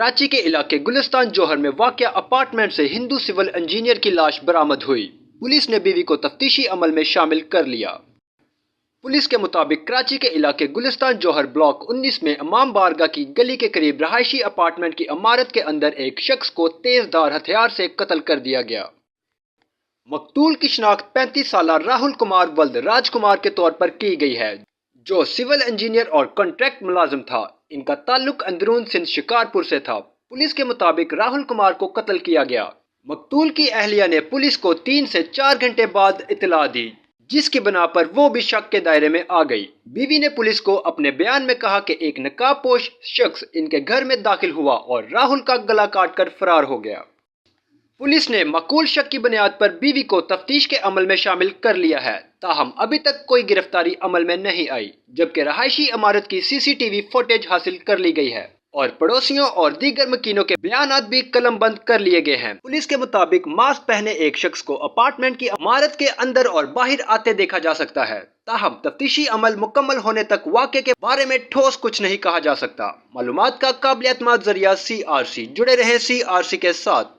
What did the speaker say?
کراچی کے علاقے گلستان جوہر میں واقع اپارٹمنٹ سے ہندو سول انجینئر کی لاش برآمد ہوئی۔ پولیس نے بیوی کو تفتیشی عمل میں شامل کر لیا۔ پولیس کے مطابق کراچی کے علاقے گلستان جوہر بلاک 19 میں امام بارگاہ کی گلی کے قریب رہائشی اپارٹمنٹ کی عمارت کے اندر ایک شخص کو تیز دھار ہتھیار سے قتل کر دیا گیا۔ مقتول کی شناخت 35 سالہ راہل کمار ولد راج کمار کے طور پر کی گئی ہے، جو سول انجینئر اور کنٹریکٹ ملازم تھا۔ ان کا تعلق اندرون سندھ شکارپور سے تھا۔ پولیس کے مطابق راہل کمار کو قتل کیا گیا۔ مقتول کی اہلیہ نے پولیس کو 3 سے 4 گھنٹے بعد اطلاع دی، جس کی بنا پر وہ بھی شک کے دائرے میں آ گئی۔ بیوی نے پولیس کو اپنے بیان میں کہا کہ ایک نقاب پوش شخص ان کے گھر میں داخل ہوا اور راہل کا گلا کاٹ کر فرار ہو گیا۔ پولیس نے معقول شک کی بنیاد پر بیوی کو تفتیش کے عمل میں شامل کر لیا ہے، تاہم ابھی تک کوئی گرفتاری عمل میں نہیں آئی، جبکہ رہائشی عمارت کی CCTV فوٹیج حاصل کر لی گئی ہے اور پڑوسیوں اور دیگر مکینوں کے بیانات بھی قلم بند کر لیے گئے ہیں۔ پولیس کے مطابق ماسک پہنے ایک شخص کو اپارٹمنٹ کی عمارت کے اندر اور باہر آتے دیکھا جا سکتا ہے، تاہم تفتیشی عمل مکمل ہونے تک واقعے کے بارے میں ٹھوس کچھ نہیں کہا جا سکتا۔ معلومات کا قابل اعتماد ذریعہ CRC، جڑے رہیں CRC کے ساتھ۔